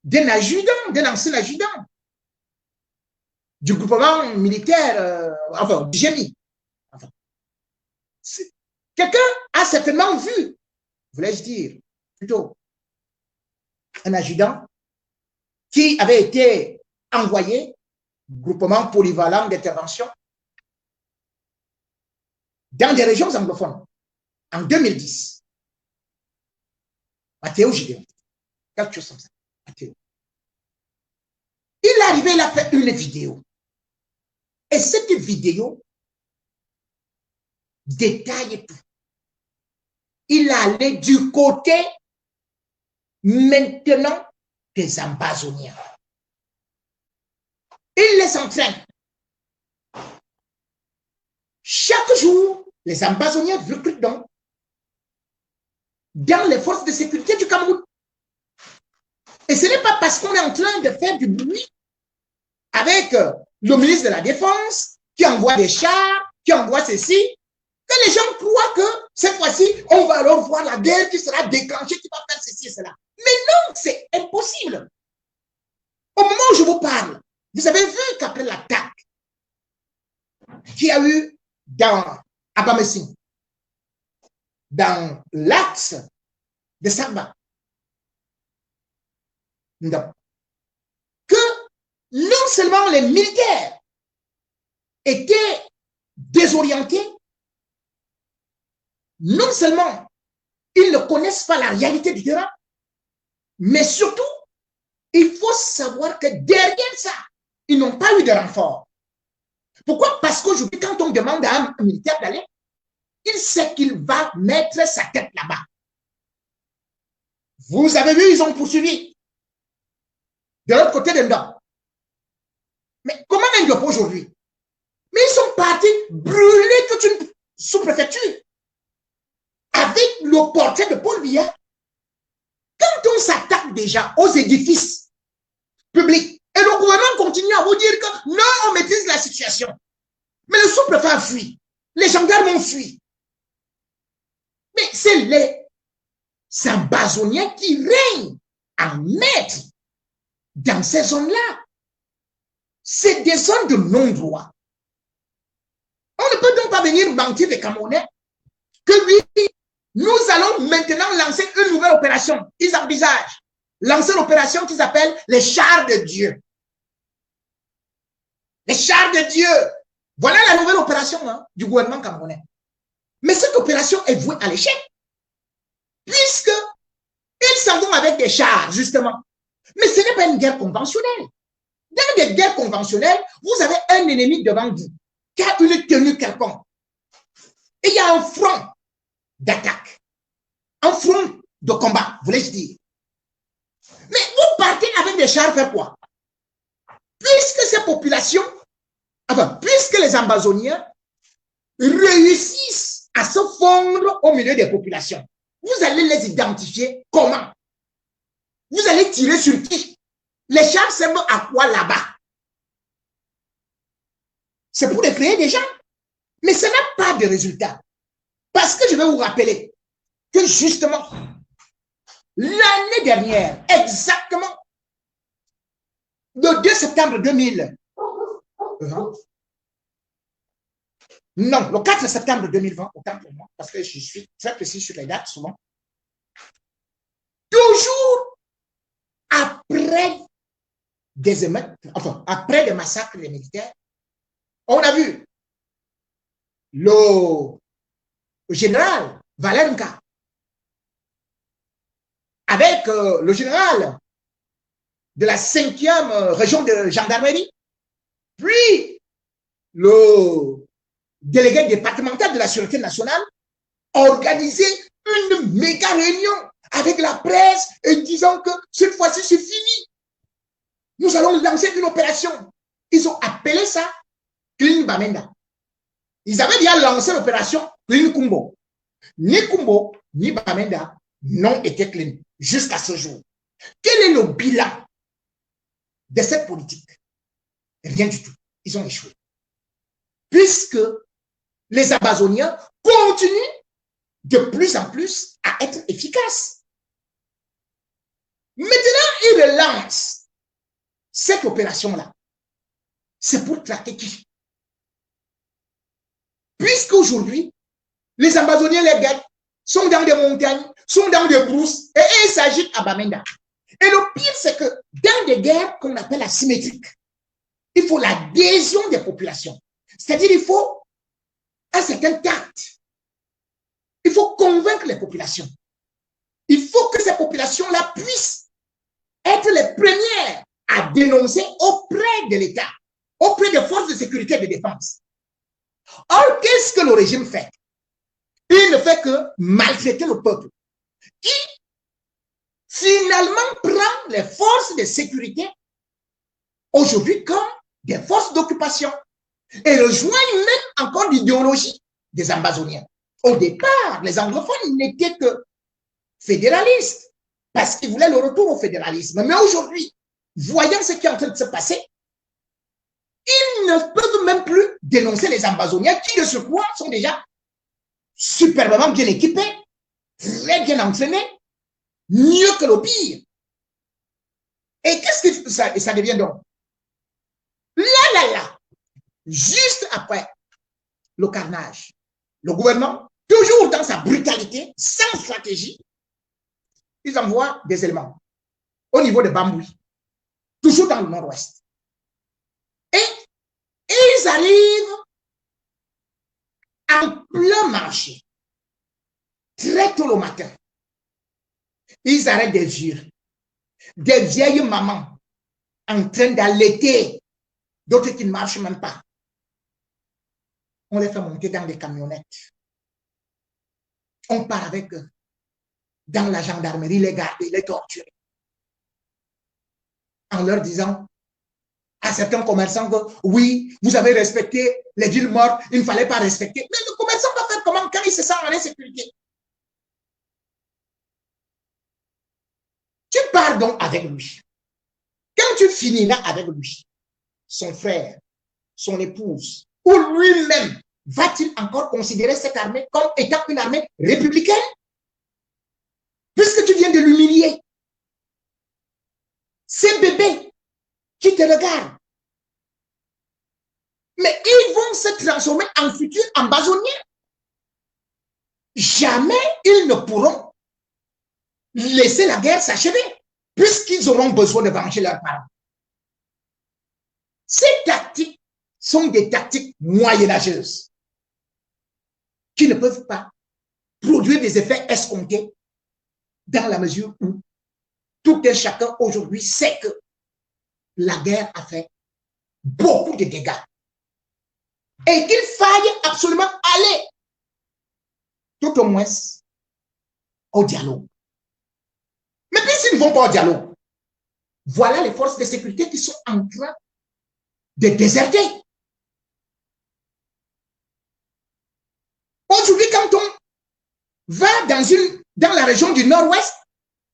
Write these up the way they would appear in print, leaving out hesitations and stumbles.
d'un adjudant, d'un ancien adjudant du groupement militaire, enfin, du GMI. Enfin, quelqu'un a certainement vu, voulais-je dire, plutôt, un adjudant qui avait été envoyé, groupement polyvalent d'intervention, dans des régions anglophones, en 2010. Matteo Gideon, quelque chose comme ça. Matteo. Il est arrivé, il a fait une vidéo. Et cette vidéo détaille tout. Il allait du côté maintenant des Ambazoniens. Il les entraîne. Chaque jour, les Ambazoniens recrutent donc dans les forces de sécurité du Cameroun. Et ce n'est pas parce qu'on est en train de faire du bruit avec le ministre de la Défense qui envoie des chars, qui envoie ceci, que les gens croient que cette fois-ci, on va alors voir la guerre qui sera déclenchée, qui va faire ceci et cela. Mais non, c'est impossible. Au moment où je vous parle, vous avez vu qu'après l'attaque qu'il y a eu dans Abamessing, dans l'axe de Samba, que non seulement les militaires étaient désorientés, non seulement ils ne connaissent pas la réalité du terrain, mais surtout, il faut savoir que derrière ça, ils n'ont pas eu de renfort. Pourquoi? Parce qu'aujourd'hui, quand on demande à un militaire d'aller, il sait qu'il va mettre sa tête là-bas. Vous avez vu, ils ont poursuivi de l'autre côté de Ndop. Mais comment Ndop aujourd'hui? Mais ils sont partis brûler toute une sous-préfecture avec le portrait de Paul Biya. Quand on s'attaque déjà aux édifices publics, et le gouvernement continue à vous dire que non, on maîtrise la situation. Mais le sous-préfet a fui. Les gendarmes ont fui. Mais c'est les Ambazoniens qui règnent en maître dans ces zones-là. C'est des zones de non-droit. On ne peut donc pas venir mentir des Camerounais que oui, nous allons maintenant lancer une nouvelle opération. Ils envisagent lancer l'opération qu'ils appellent les chars de Dieu. Les chars de Dieu. Voilà la nouvelle opération du gouvernement camerounais. Mais cette opération est vouée à l'échec. Puisqu'ils s'en vont avec des chars, justement. Mais ce n'est pas une guerre conventionnelle. Dans des guerres conventionnelles, vous avez un ennemi devant vous qui a une tenue quelconque. Et il y a un front d'attaque, un front de combat, voulais-je dire. Mais vous partez avec des chars faire quoi? Puisque ces populations, enfin, puisque les Ambazoniens réussissent à se fondre au milieu des populations, vous allez les identifier comment? Vous allez tirer sur qui? Les chars servent à quoi là-bas? C'est pour créer des gens. Mais ça n'a pas de résultat. Parce que je vais vous rappeler que justement, l'année dernière, exactement, le 2 septembre 2000, non, le 4 septembre 2020, autant pour moi, parce que je suis très précis sur les dates souvent, toujours après des émeutes, enfin, après des massacres des militaires, on a vu le général Valerenka avec le général de la 5e région de gendarmerie, puis le délégué départemental de la sûreté nationale, organiser une méga réunion avec la presse et disant que cette fois-ci c'est fini. Nous allons lancer une opération. Ils ont appelé ça Clean Bamenda. Ils avaient déjà lancé l'opération Clean Kumbo. Ni Kumbo, ni Bamenda n'ont été clean jusqu'à ce jour. Quel est le bilan de cette politique? Rien du tout. Ils ont échoué. Puisque les Ambazoniens continuent de plus en plus à être efficaces. Maintenant, ils S'il lance cette opération-là, c'est pour traquer qui? Puisqu'aujourd'hui, les Amazoniens, les gars, sont dans des montagnes, sont dans des brousses, et il s'agit à Bamenda. Et le pire, c'est que dans des guerres qu'on appelle asymétriques, il faut l'adhésion des populations. C'est-à-dire, il faut un certain tact. Il faut convaincre les populations. Il faut que ces populations-là puissent être les premières à dénoncer auprès de l'État, auprès des forces de sécurité et de défense. Or, qu'est-ce que le régime fait? Il ne fait que maltraiter le peuple, qui finalement prend les forces de sécurité aujourd'hui comme des forces d'occupation et rejoignent même encore l'idéologie des Amazoniens. Au départ, les anglophones n'étaient que fédéralistes parce qu'ils voulaient le retour au fédéralisme. Mais aujourd'hui, voyant ce qui est en train de se passer, ils ne peuvent même plus dénoncer les Amazoniens qui, de surcroît, sont déjà superbement bien équipés, très bien entraînés, mieux que le pire. Et qu'est-ce que ça devient donc? Là, juste après le carnage, le gouvernement, toujours dans sa brutalité, sans stratégie, ils envoient des éléments au niveau de Bamboui, toujours dans le nord-ouest. Et ils arrivent en plein marché, très tôt le matin. Ils arrêtent des urnes, des vieilles mamans en train d'allaiter, d'autres qui ne marchent même pas. On les fait monter dans des camionnettes. On part avec eux dans la gendarmerie, les garder, les torturer. En leur disant à certains commerçants que oui, vous avez respecté les villes mortes, il ne fallait pas respecter. Mais le commerçant va faire comment quand il se sent en insécurité? Tu pars donc avec lui. Quand tu finiras avec lui, son frère, son épouse, ou lui-même, va-t-il encore considérer cette armée comme étant une armée républicaine? Puisque tu viens de l'humilier. Ces bébés qui te regardent, mais ils vont se transformer en futurs Amazoniens. Jamais ils ne pourront laisser la guerre s'achever, puisqu'ils auront besoin de venger leurs parents. Ces tactiques sont des tactiques moyenâgeuses qui ne peuvent pas produire des effets escomptés dans la mesure où tout un chacun aujourd'hui sait que la guerre a fait beaucoup de dégâts et qu'il faille absolument aller tout au moins au dialogue. Mais puis s'ils ne vont pas au dialogue, voilà les forces de sécurité qui sont en train de déserter. Aujourd'hui, quand on va dans la région du nord-ouest,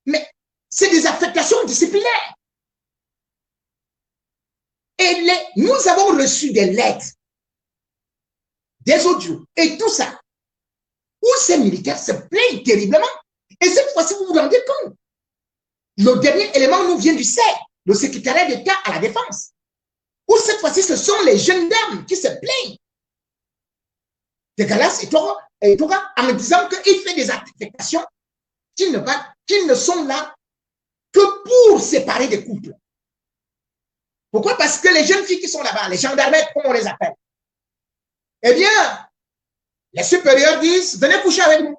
mais c'est des affectations disciplinaires. Et nous avons reçu des lettres, des audios et tout ça, où ces militaires se plaignent terriblement. Et cette fois-ci, vous vous rendez compte, le dernier élément nous vient du CED, le secrétariat d'État à la défense, où cette fois-ci, ce sont les gendarmes qui se plaignent de Galas et Tora en disant qu'il fait des affectations qui ne sont là que pour séparer des couples. Pourquoi? Parce que les jeunes filles qui sont là-bas, les gendarmettes, comme on les appelle, eh bien, les supérieurs disent, venez coucher avec nous.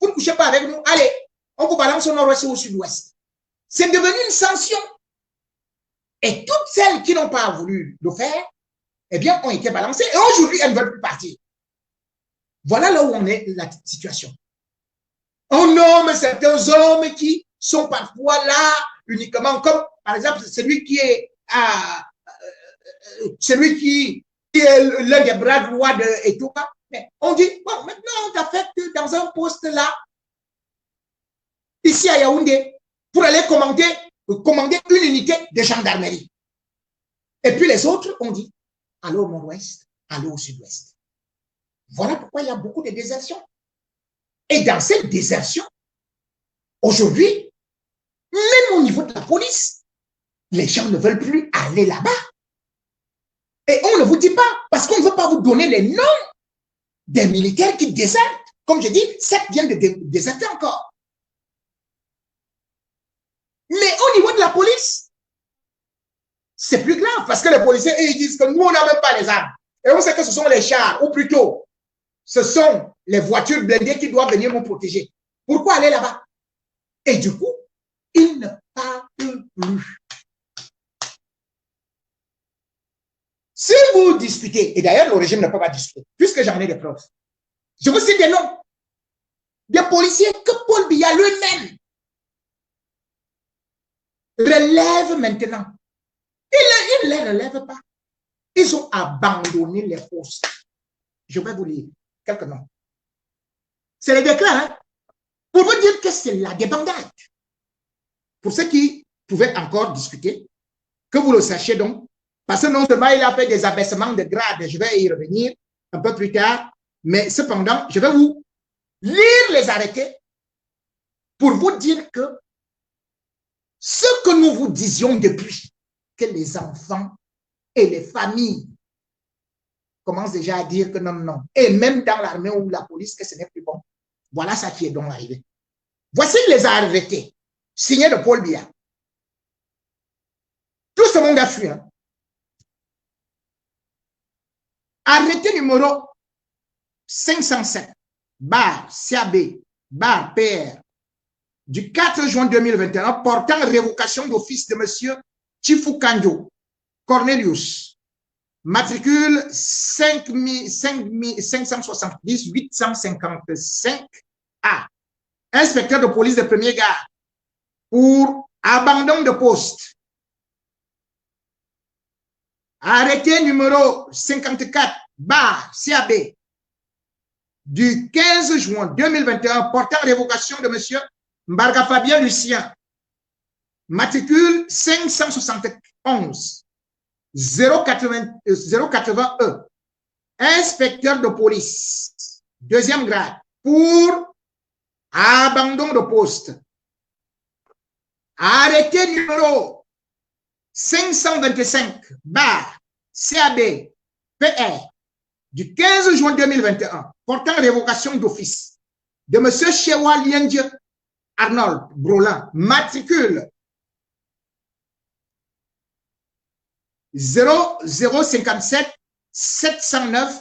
Vous ne couchez pas avec nous, allez, on vous balance au nord-ouest ou au sud-ouest. C'est devenu une sanction. Et toutes celles qui n'ont pas voulu le faire, eh bien, ont été balancées. Et aujourd'hui, elles ne veulent plus partir. Voilà là où on est la situation. On nomme certains hommes qui sont parfois là uniquement comme, par exemple, celui qui est l'un des bras droits de Etoka. Mais on dit, bon, maintenant on t'affecte dans un poste là, ici à Yaoundé, pour aller commander une unité de gendarmerie. Et puis les autres ont dit, allez au nord-ouest, allez au sud-ouest. Voilà pourquoi il y a beaucoup de désertions. Et dans cette désertion, aujourd'hui, même au niveau de la police, les gens ne veulent plus aller là-bas. Et on ne vous dit pas, parce qu'on ne veut pas vous donner les noms des militaires qui désertent. Comme je dis, 7 viennent de déserter encore. Mais au niveau de la police, c'est plus grave, parce que les policiers, ils disent que nous, on n'a même pas les armes. Et on sait que ce sont les chars, ou plutôt, ce sont les voitures blindées qui doivent venir nous protéger. Pourquoi aller là-bas? Et du coup, ils ne parlent plus. Si vous discutez, et d'ailleurs le régime ne peut pas discuter, puisque j'en ai des preuves, je vous cite des noms, des policiers que Paul Biya lui-même relève maintenant. Il ne les relève pas. Ils ont abandonné les postes. Je vais vous lire quelques noms. C'est les décrets, hein? Pour vous dire que c'est la débandade. Pour ceux qui pouvaient encore discuter, que vous le sachiez donc, parce que non seulement il a fait des abaissements de grade, je vais y revenir un peu plus tard, mais cependant, je vais vous lire les arrêtés pour vous dire que ce que nous vous disions depuis, que les enfants et les familles commencent déjà à dire que non, non, et même dans l'armée ou la police, que ce n'est plus bon. Voilà ça qui est donc arrivé. Voici les arrêtés, signés de Paul Biya. Tout ce monde a fui. Hein. Arrêté numéro 507, bar CAB, bar PR, du 4 juin 2021, portant révocation d'office de M. Chifukanjo Cornelius, matricule 570-855A, inspecteur de police de premier garde, pour abandon de poste. Arrêté numéro 54, bar CAB, du 15 juin 2021, portant révocation de M. Mbarga Fabien Lucien, matricule 571 080E, inspecteur de police, deuxième grade, pour abandon de poste. Arrêté numéro 525, bar CAB PR, du 15 juin 2021, portant révocation d'office de M. Chewa Liendje Arnold Brolin, matricule 0057 709,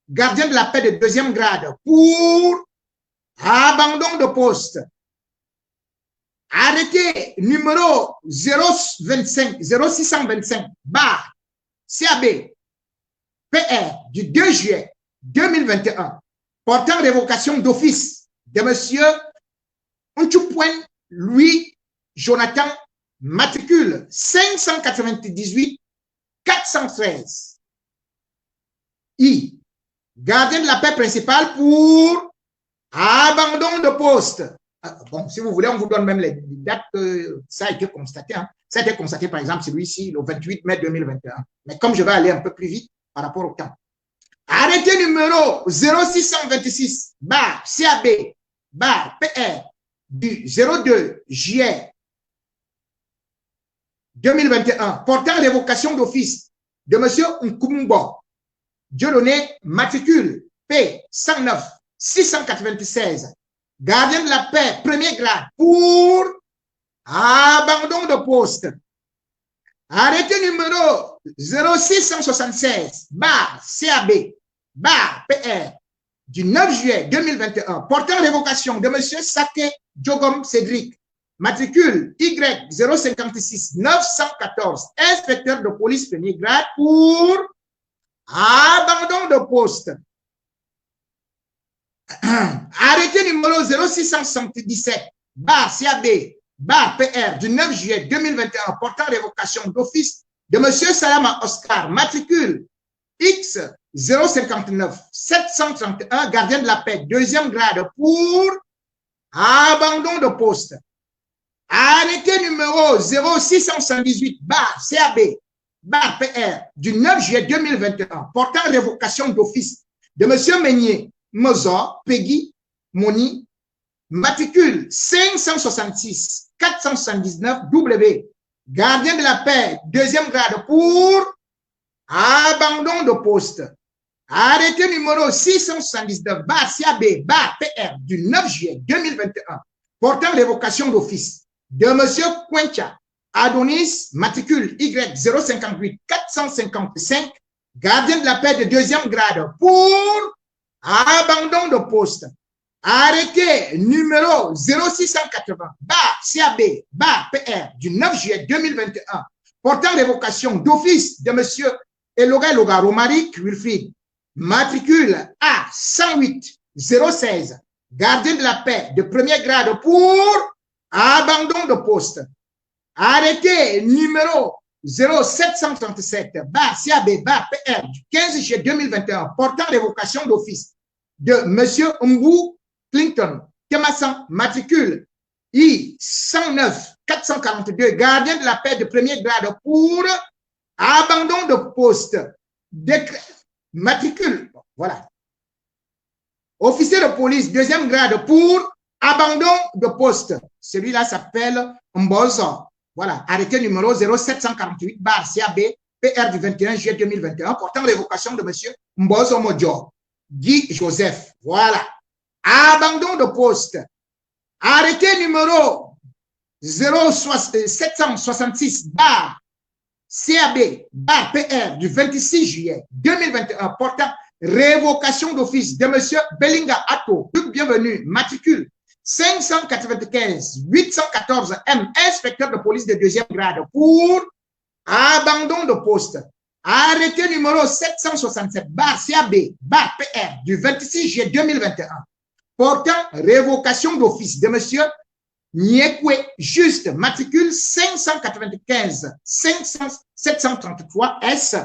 gardien de la paix de deuxième grade, pour abandon de poste. Arrêté numéro 0625, bar CAB PR, du 2 juillet 2021, portant révocation d'office de M. Onchupwen Louis Jonathan, matricule 598 413. I. Gardien de la paix principale pour abandon de poste. Bon, si vous voulez, on vous donne même les dates que ça a été constaté. Hein. Ça a été constaté, par exemple, celui-ci, le 28 mai 2021. Mais comme je vais aller un peu plus vite par rapport au temps. Arrêté numéro 0626, bar CAB, bar PR, du 02 juillet 2021, portant révocation d'office de M. Nkumbo Dieudonné, matricule P 109 696, gardien de la paix, premier grade, pour abandon de poste. Arrêté numéro 0676, bar CAB, bar PR, du 9 juillet 2021, portant révocation de M. Sake Djogom Cédric, matricule Y056 914, inspecteur de police premier grade, pour abandon de poste. Arrêté numéro 0677, bar CAB, bar PR, du 9 juillet 2021, portant révocation d'office de M. Salama Oscar, matricule X059 731, gardien de la paix, deuxième grade, pour abandon de poste. Arrêté numéro 0678, bar CAB, bar PR, du 9 juillet 2021, portant révocation d'office de M. Meignier Mozor Peggy Moni, matricule 566 479 W, gardien de la paix, deuxième grade, pour abandon de poste. Arrêté numéro 679, bar CAB, bar PR, du 9 juillet 2021, portant révocation d'office de M. Quencha Adonis, matricule Y058 455, gardien de la paix de deuxième grade, pour abandon de poste. Arrêté numéro 0680, bar CAB, bar PR, du 9 juillet 2021, portant révocation d'office de M. Eloga Romaric Wilfried, matricule A108 016, gardien de la paix de premier grade, pour abandon de poste. Arrêté numéro 0737, bar CAB, bar PR, du 15 juillet 2021, portant révocation d'office de M. Mbou Clinton Kemassan, matricule I109 442, gardien de la paix de premier grade, pour abandon de poste. Décret, matricule, voilà. Officier de police, deuxième grade, pour abandon de poste. Celui-là s'appelle Mbozo. Voilà, arrêté numéro 0748, bar CAB, PR du 21 juillet 2021, portant révocation de M. Mbozo Modjo, Guy Joseph. Voilà. Abandon de poste. Arrêté numéro 0766, bar CAB, bar PR du 26 juillet 2021, portant révocation d'office de M. Belinga Atto, bienvenue, matricule 595 814 M, inspecteur de police de deuxième grade, pour abandon de poste. Arrêté numéro 767, bar CAB, bar PR du 26 juillet 2021, portant révocation d'office de M. Nyekwe Juste, matricule 595 733 S,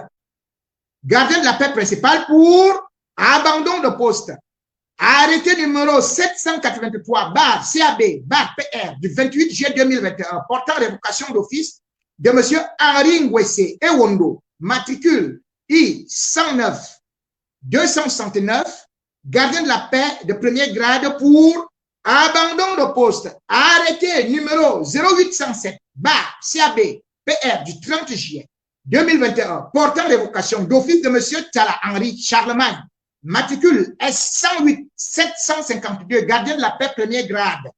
gardien de la paix principal, pour abandon de poste. Arrêté numéro 783, bar CAB, bar PR du 28 juillet 2021, portant révocation d'office de M. Henri Ngwese Ewondo, matricule I109 269, gardien de la paix de premier grade, pour abandon de poste. Arrêté numéro 0807, bar CAB, PR du 30 juillet 2021, portant révocation d'office de M. Tala Henri Charlemagne, matricule S108 752, gardien de la paix premier grade,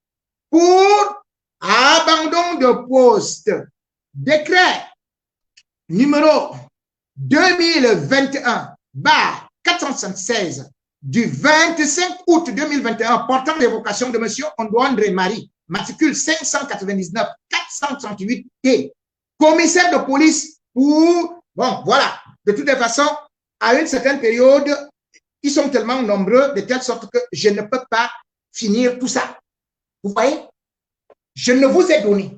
pour abandon de poste. Décret numéro 2021, bar 476, du 25 août 2021, portant révocation de M. Ondouandre Marie, matricule 599 438 T, commissaire de police pour, bon, voilà, de toutes les façons, à une certaine période, ils sont tellement nombreux de telle sorte que je ne peux pas finir tout ça. Vous voyez, je ne vous ai donné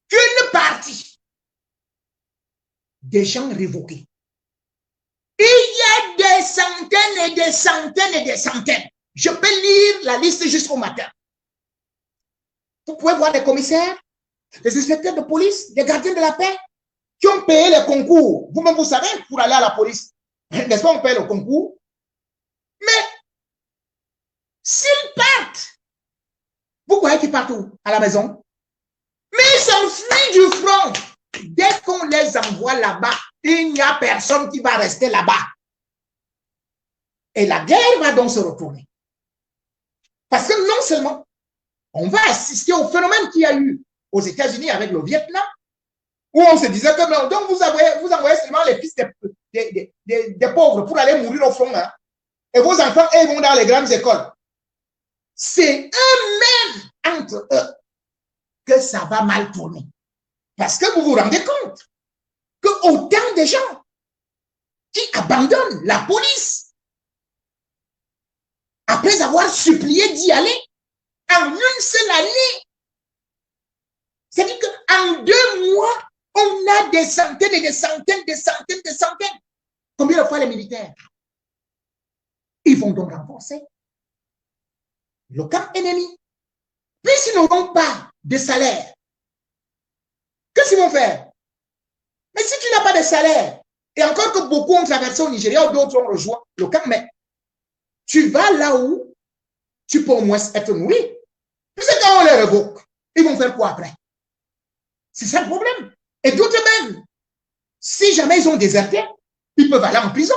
qu'une partie des gens révoqués. Il y a des centaines et des centaines et des centaines. Je peux lire la liste jusqu'au matin. Vous pouvez voir les commissaires, les inspecteurs de police, les gardiens de la paix qui ont payé les concours. Vous-même, vous savez, pour aller à la police. N'est-ce pas, on paye le concours? Mais s'ils partent, vous croyez qu'ils partent où? À la maison? Mais ils s'enfuient du front. Dès qu'on les envoie là-bas, il n'y a personne qui va rester là-bas. Et la guerre va donc se retourner. Parce que non seulement on va assister au phénomène qu'il y a eu aux États-Unis avec le Vietnam, où on se disait que non, donc vous envoyez seulement les fils des pauvres pour aller mourir au front. Hein, et vos enfants, ils vont dans les grandes écoles. C'est eux-mêmes, entre eux, que ça va mal tourner. Parce que vous vous rendez compte que autant de gens qui abandonnent la police après avoir supplié d'y aller en une seule année. C'est-à-dire qu'en 2 mois, on a des centaines et des centaines, des centaines, des centaines. Combien de fois les militaires? Ils vont donc renforcer le camp ennemi. Puisqu'ils n'auront pas de salaire, qu'est-ce qu'ils vont faire? Mais si tu n'as pas de salaire, et encore que beaucoup ont traversé au Nigeria ou d'autres ont rejoint le camp, mais tu vas là où tu peux au moins être nourri. Puisque quand on les révoque, ils vont faire quoi après? C'est ça le problème. Et d'autres même, si jamais ils ont déserté, ils peuvent aller en prison.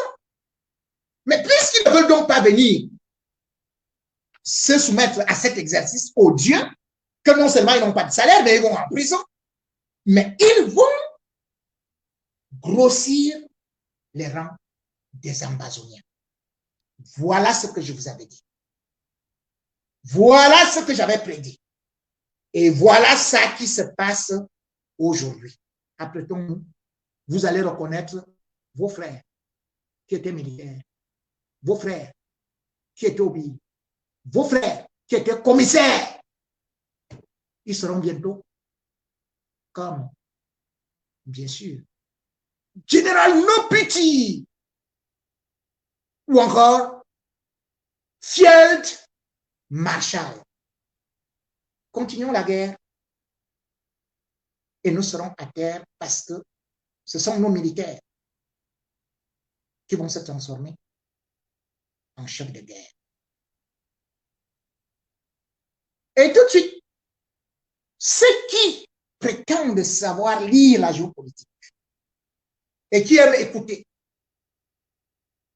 Mais puisqu'ils ne veulent donc pas venir se soumettre à cet exercice odieux, que non seulement ils n'ont pas de salaire, mais ils vont en prison, mais ils vont grossir les rangs des Ambazoniens. Voilà ce que je vous avais dit. Voilà ce que j'avais prédit. Et voilà ça qui se passe aujourd'hui. Apprêtons-nous, vous allez reconnaître vos frères qui étaient militaires, vos frères qui étaient obéis, vos frères qui étaient commissaires. Ils seront bientôt comme, bien sûr, Général Nopiti ou encore Field Marshal. Continuons la guerre et nous serons à terre parce que ce sont nos militaires qui vont se transformer en chefs de guerre. Et tout de suite, ceux qui prétendent savoir lire la géopolitique et qui aiment écouter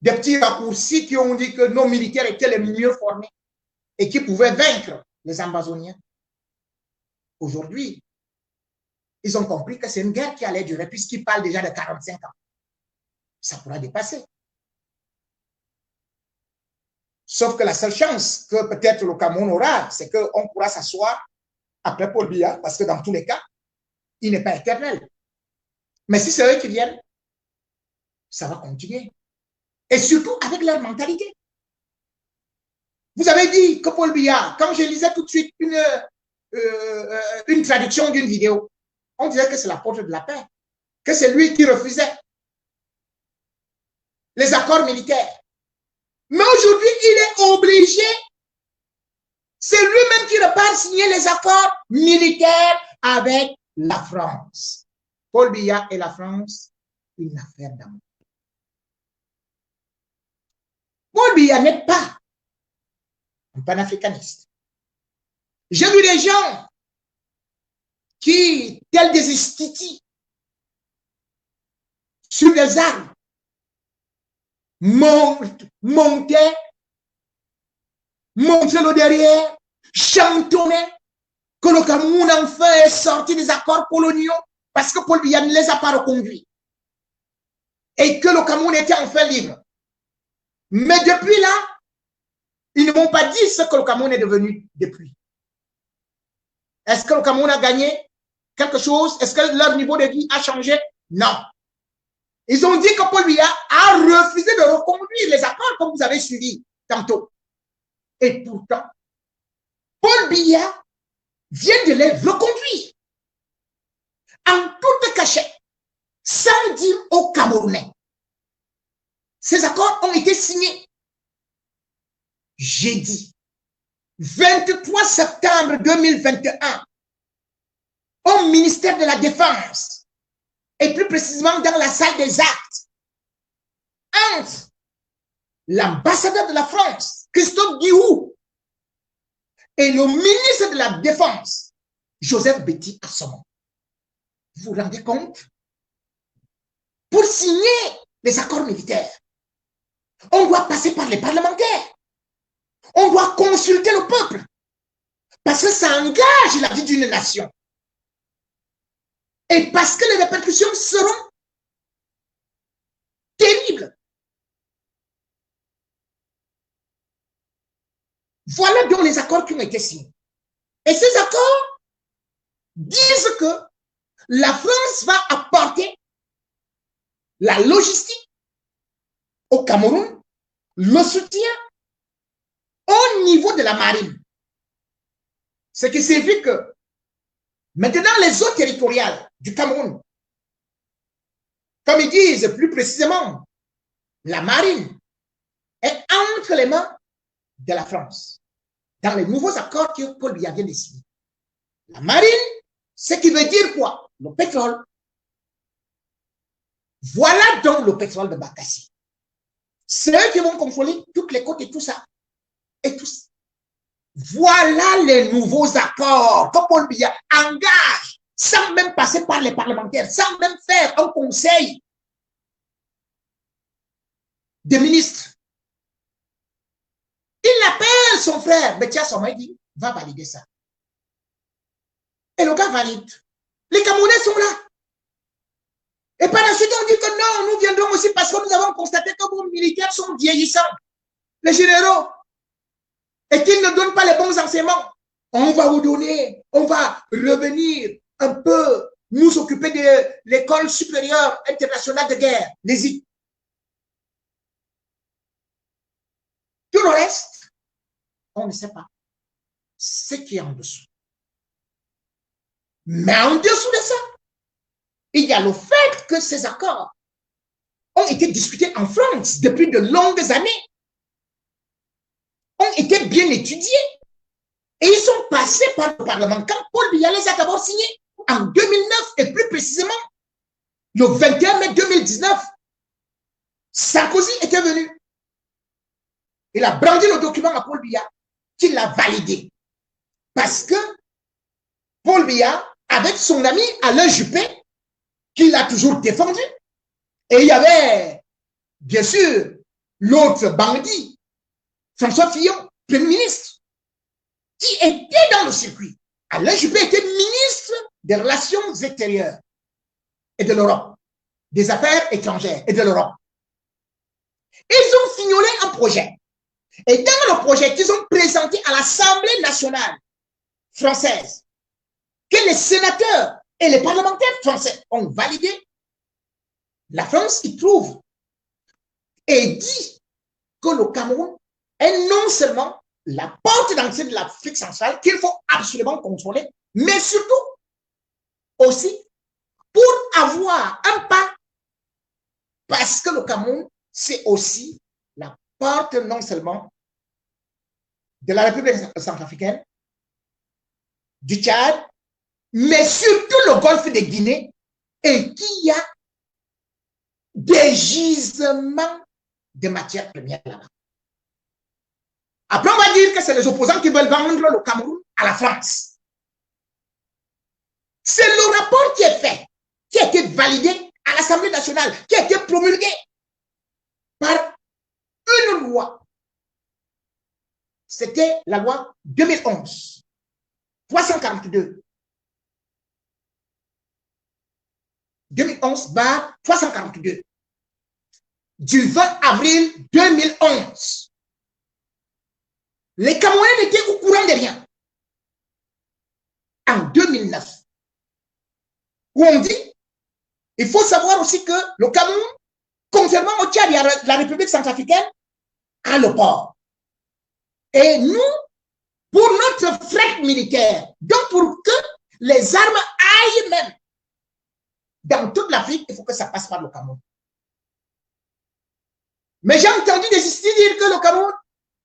des petits raccourcis qui ont dit que nos militaires étaient les mieux formés et qui pouvaient vaincre les Ambazoniens. Aujourd'hui, ils ont compris que c'est une guerre qui allait durer puisqu'ils parlent déjà de 45 ans. Ça pourra dépasser. Sauf que la seule chance que peut-être le Cameroun aura, c'est qu'on pourra s'asseoir après Paul Biya, parce que dans tous les cas, il n'est pas éternel. Mais si c'est eux qui viennent, ça va continuer. Et surtout avec leur mentalité. Vous avez dit que Paul Biya, quand je lisais tout de suite une traduction d'une vidéo, on disait que c'est l'apôtre de la paix, que c'est lui qui refusait les accords militaires. Mais aujourd'hui, il est obligé, c'est lui-même qui repart signer les accords militaires avec la France. Paul Biya et la France, une affaire d'amour. Paul Biya n'est pas un panafricaniste. J'ai vu des gens qui, tels des istitis, sur des arbres, montaient le derrière, chantonnaient que le Cameroun enfin est sorti des accords coloniaux parce que Paul Biya ne les a pas reconduits et que le Cameroun était enfin libre. Mais depuis là, ils ne m'ont pas dit ce que le Cameroun est devenu depuis. Est-ce que le Cameroun a gagné quelque chose? Est-ce que leur niveau de vie a changé? Non. Ils ont dit que Paul Biya a refusé de reconduire les accords comme vous avez suivi tantôt. Et pourtant, Paul Biya vient de les reconduire en toute cachette, sans dire aux Camerounais. Ces accords ont été signés jeudi 23 septembre 2021 au ministère de la Défense et plus précisément dans la salle des actes entre l'ambassadeur de la France, Christophe Guihou, et le ministre de la Défense, Joseph Betty Assomo. Vous vous rendez compte? Pour signer les accords militaires, on doit passer par les parlementaires. On doit consulter le peuple. Parce que ça engage la vie d'une nation. Et parce que les répercussions seront terribles. Voilà donc les accords qui ont été signés. Et ces accords disent que la France va apporter la logistique au Cameroun, le soutien au niveau de la marine. Ce qui signifie que maintenant les eaux territoriales du Cameroun, comme ils disent plus précisément, la marine est entre les mains de la France dans les nouveaux accords que Paul Biya vient de signer. La marine, ce qui veut dire quoi? Le pétrole. Voilà donc le pétrole de Bakassi. C'est eux qui vont contrôler toutes les côtes et tout ça. Et tout ça. Voilà les nouveaux accords que Paul Biya engage sans même passer par les parlementaires, sans même faire un conseil des ministres. Il appelle son frère, Betia Soma, il dit, va valider ça. Et le gars valide. Les Camerounais sont là. Et par la suite, on dit que non, nous viendrons aussi parce que nous avons constaté que vos militaires sont vieillissants, les généraux, et qu'ils ne donnent pas les bons enseignements. On va vous donner, on va revenir un peu, nous occuper de l'école supérieure internationale de guerre, l'ESI. Tout le reste, on ne sait pas ce qui est en dessous. Mais en dessous de ça, il y a le fait que ces accords ont été discutés en France depuis de longues années, ont été bien étudiés et ils sont passés par le Parlement. Quand Paul Biya les a d'abord signés en 2009 et plus précisément le 21 mai 2019, Sarkozy était venu. Il a brandi le document à Paul Biya qui l'a validé parce que Paul Biya, avec son ami Alain Juppé, qui l'a toujours défendu, et il y avait, bien sûr, l'autre bandit, François Fillon, Premier ministre, qui était dans le circuit. Alain Juppé était ministre des Relations extérieures et de l'Europe, des Affaires étrangères et de l'Europe. Ils ont fignolé un projet. Et dans le projet qu'ils ont présenté à l'Assemblée nationale française, que les sénateurs et les parlementaires français ont validé, la France y trouve et dit que le Cameroun est non seulement la porte d'entrée de l'Afrique centrale qu'il faut absolument contrôler, mais surtout aussi pour avoir un pas, parce que le Cameroun, c'est aussi la porte non seulement de la République centrafricaine, du Tchad, mais surtout le golfe de Guinée, et qu'il y a des gisements de matières premières là-bas. Après, on va dire que c'est les opposants qui veulent vendre le Cameroun à la France. C'est le rapport qui est fait, qui a été validé à l'Assemblée nationale, qui a été promulgué par une loi. C'était la loi 2011, 342. 2011-342 du 20 avril 2011. Les Camerounais n'étaient au courant de rien. En 2009, où on dit, il faut savoir aussi que le Cameroun, contrairement au Tchad et la République centrafricaine, a le port. Et nous, pour notre fret militaire, donc pour que les armes aillent même dans toute l'Afrique, il faut que ça passe par le Cameroun. Mais j'ai entendu des histoires dire que le Cameroun,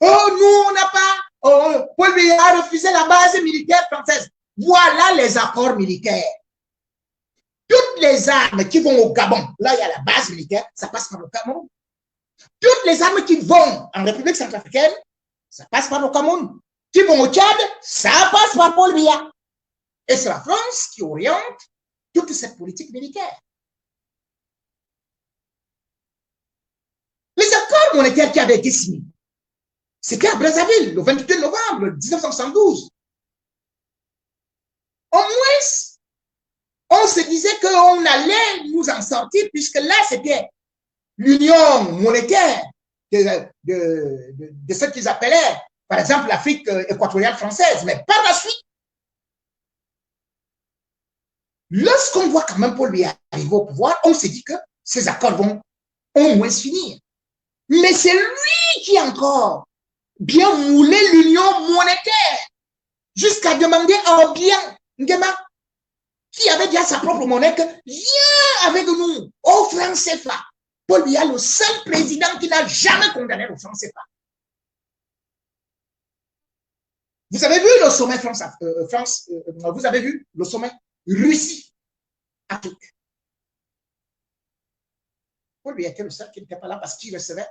oh, nous, on n'a pas, Paul Biya a refusé la base militaire française. Voilà les accords militaires. Toutes les armes qui vont au Gabon, là, il y a la base militaire, ça passe par le Cameroun. Toutes les armes qui vont en République centrafricaine, ça passe par le Cameroun. Qui vont au Tchad, ça passe par Paul Biya. Et c'est la France qui oriente toute cette politique militaire. Les accords monétaires qui avaient été signés, c'était à Brazzaville, le 22 novembre 1972. Au moins, on se disait qu'on allait nous en sortir, puisque là, c'était l'union monétaire de ce qu'ils appelaient, par exemple, l'Afrique équatoriale française. Mais par la suite, lorsqu'on voit quand même Paul Biya arriver au pouvoir, on se dit que ces accords vont au moins finir. Mais c'est lui qui a encore bien moulé l'union monétaire jusqu'à demander à Obiang Nguema, qui avait déjà sa propre monnaie, que viens avec nous au franc CFA. Paul Biya, le seul président qui n'a jamais condamné le franc CFA. Vous avez vu le sommet vous avez vu le sommet Russie-Afrique. Paul Biya était le seul qui n'était pas là parce qu'il recevait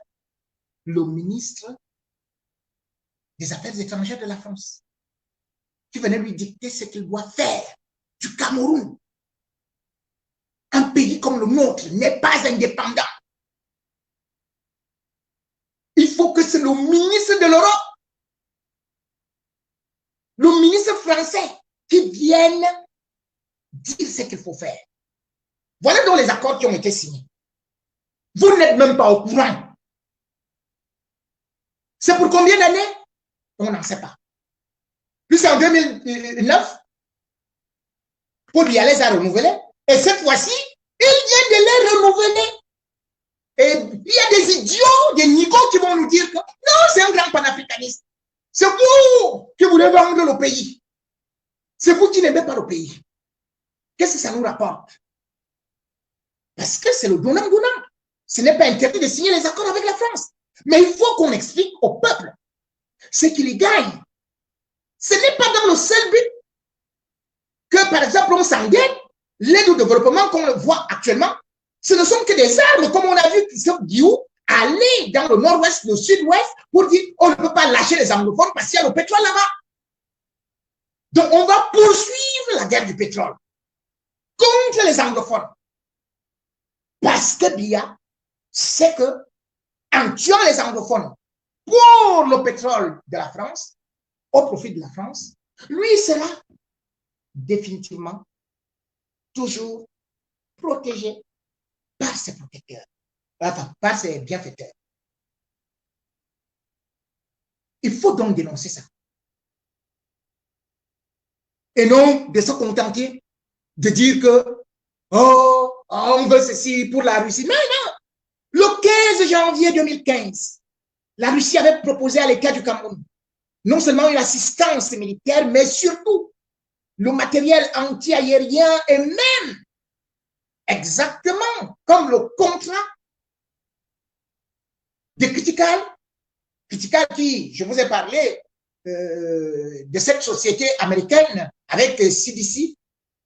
le ministre des Affaires étrangères de la France, qui venait lui dicter ce qu'il doit faire du Cameroun, un pays comme le nôtre, n'est pas indépendant. Il faut que c'est le ministre de l'Europe, le ministre français, qui vienne dire ce qu'il faut faire. Voilà donc les accords qui ont été signés. Vous n'êtes même pas au courant. C'est pour combien d'années? On n'en sait pas. Puis c'est en 2009, Paul Biya les a renouvelés. Et cette fois-ci, il vient de les renouveler. Et il y a des idiots, des nigauds qui vont nous dire que non, c'est un grand panafricaniste. C'est vous qui voulez vendre le pays. C'est vous qui n'aimez pas le pays. Qu'est-ce que ça nous rapporte? Parce que c'est le donnant-donnant. Ce n'est pas interdit de signer les accords avec la France. Mais il faut qu'on explique au peuple ce qu'il y gagne. Ce n'est pas dans le seul but que, par exemple, on s'engage. L'aide au développement qu'on voit actuellement, ce ne sont que des armes, comme on a vu Christophe Guillou aller dans le nord-ouest, le sud-ouest, pour dire on ne peut pas lâcher les anglophones parce qu'il y a le pétrole là-bas. Donc, on va poursuivre la guerre du pétrole contre les anglophones. Parce que Biya sait que, en tuant les anglophones pour le pétrole de la France, au profit de la France, lui sera définitivement toujours protégé par ses protecteurs, enfin, par ses bienfaiteurs. Il faut donc dénoncer ça. Et non de se contenter de dire que oh, on veut ceci pour la Russie. Non, non. Le 15 janvier 2015, la Russie avait proposé à l'État du Cameroun non seulement une assistance militaire, mais surtout le matériel anti-aérien et même exactement comme le contrat de Critical qui, je vous ai parlé de cette société américaine avec CDC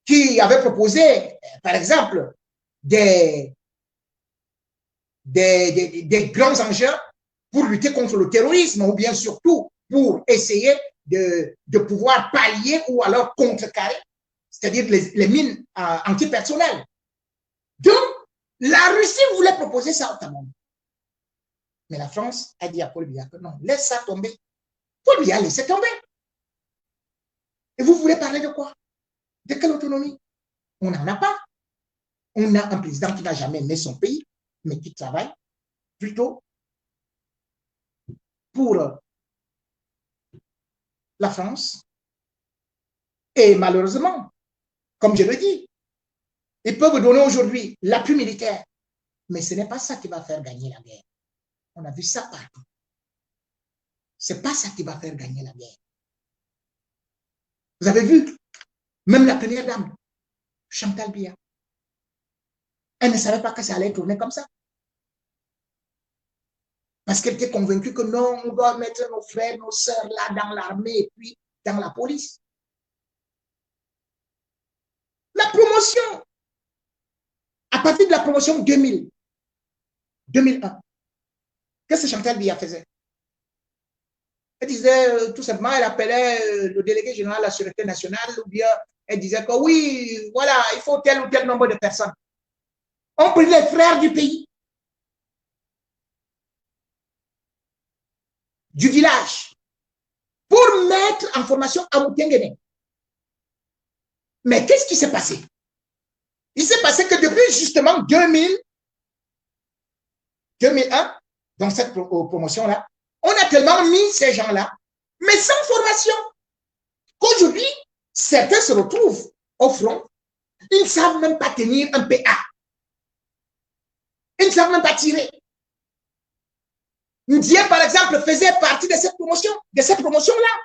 qui avait proposé, par exemple, des grands engins pour lutter contre le terrorisme ou bien surtout pour essayer de pouvoir pallier ou alors contrecarrer, c'est-à-dire les mines antipersonnelles. Donc, la Russie voulait proposer ça au Cameroun. Mais la France a dit à Paul Biya que non, laisse ça tomber. Paul Biya a laissé tomber. Et vous voulez parler de quoi? De quelle autonomie? On n'en a pas. On a un président qui n'a jamais aimé son pays, mais qui travaille plutôt pour la France. Et malheureusement, comme je le dis, ils peuvent donner aujourd'hui l'appui militaire, mais ce n'est pas ça qui va faire gagner la guerre. On a vu ça partout. Ce n'est pas ça qui va faire gagner la guerre. Vous avez vu, même la première dame, Chantal Biya, elle ne savait pas que ça allait tourner comme ça. Parce qu'elle était convaincue que non, on doit mettre nos frères, nos sœurs là dans l'armée et puis dans la police. La promotion, à partir de la promotion 2000, 2001, qu'est-ce que Chantal Biya faisait? Elle disait tout simplement, elle appelait le délégué général de la Sûreté nationale ou bien elle disait que oui, voilà, il faut tel ou tel nombre de personnes. On prenait les frères du pays, du village, pour mettre en formation à Moutenguene. Mais qu'est-ce qui s'est passé? Il s'est passé que depuis justement 2001, dans cette promotion-là, on a tellement mis ces gens-là, mais sans formation, qu'aujourd'hui, certains se retrouvent au front, ils ne savent même pas tenir un PA. Ils ne savent même pas tirer. Ndiaye, par exemple, faisait partie de cette promotion-là.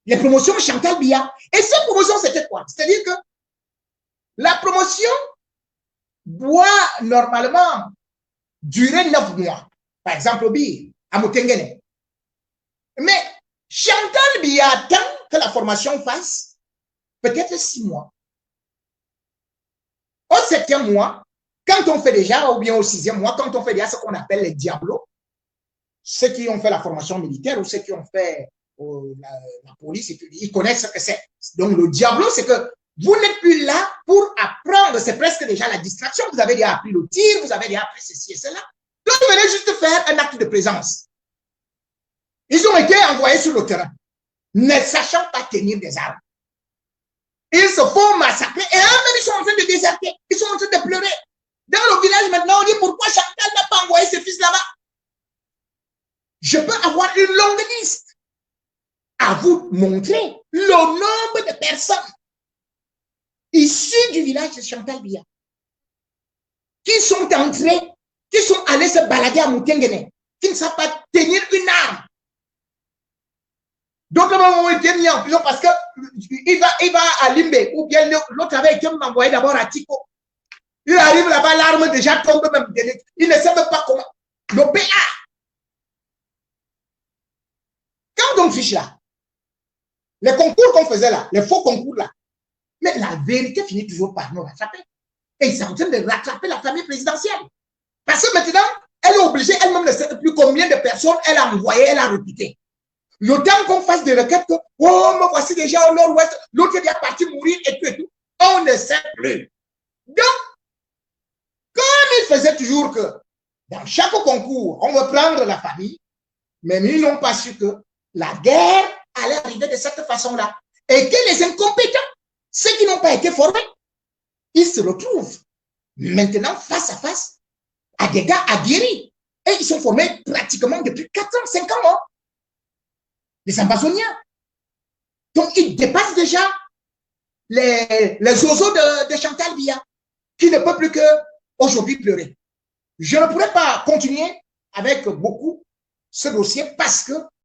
Les promotions Chantal Biya. Et cette promotion, c'était quoi? C'est-à-dire que la promotion doit normalement durer 9 mois. Par exemple, au BIR, à Moutenguene. Mais Chantal Biya attend que la formation fasse peut-être 6 mois. Au 7e mois, quand on fait déjà, ou bien au 6e mois, quand on fait déjà ce qu'on appelle les diablos, ceux qui ont fait la formation militaire ou ceux qui ont fait la police, ils connaissent ce que c'est. Donc, le diablo, c'est que Vous n'êtes plus là pour apprendre. C'est presque déjà la distraction. Vous avez déjà appris le tir, vous avez déjà appris ceci et cela. Donc, vous venez juste faire un acte de présence. Ils ont été envoyés sur le terrain, ne sachant pas tenir des armes. Ils se font massacrer et eux-mêmes, ils sont en train de déserter. Ils sont en train de pleurer. Dans le village, maintenant, on dit pourquoi Chantal n'a pas envoyé ses fils là-bas. Je peux avoir une longue liste à vous montrer le nombre de personnes issues du village de Chantal Biya qui sont entrés, qui sont allés se balader à Moutengene, qui ne savent pas tenir une arme. D'autres ont été mis en prison parce qu'il va à Limbe, ou bien l'autre avait été envoyé d'abord à Tiko. Il arrive là-bas, l'arme déjà tombe même. Il ne sait même pas comment. Le PA. Quand on fiche là, les concours qu'on faisait là, les faux concours là, mais la vérité finit toujours par nous rattraper. Et ils sont en train de rattraper la famille présidentielle. Parce que maintenant, elle est obligée, elle-même ne sait plus combien de personnes elle a envoyées, elle a recruté. Le temps qu'on fasse des requêtes, oh, me voici déjà au nord-ouest, l'autre est déjà parti mourir et tout et tout. On ne sait plus. Donc, comme ils faisaient toujours que dans chaque concours, on veut prendre la famille, mais ils n'ont pas su que la guerre allait arriver de cette façon-là. Et que les incompétents, ceux qui n'ont pas été formés, ils se retrouvent maintenant face à face à des gars aguerris. Et ils sont formés pratiquement depuis 4 ans, 5 ans, hein, les ambazoniens. Donc, ils dépassent déjà les oiseaux de Chantal Biya, qui ne peut plus qu'aujourd'hui pleurer. Je ne pourrais pas continuer avec beaucoup ce dossier parce que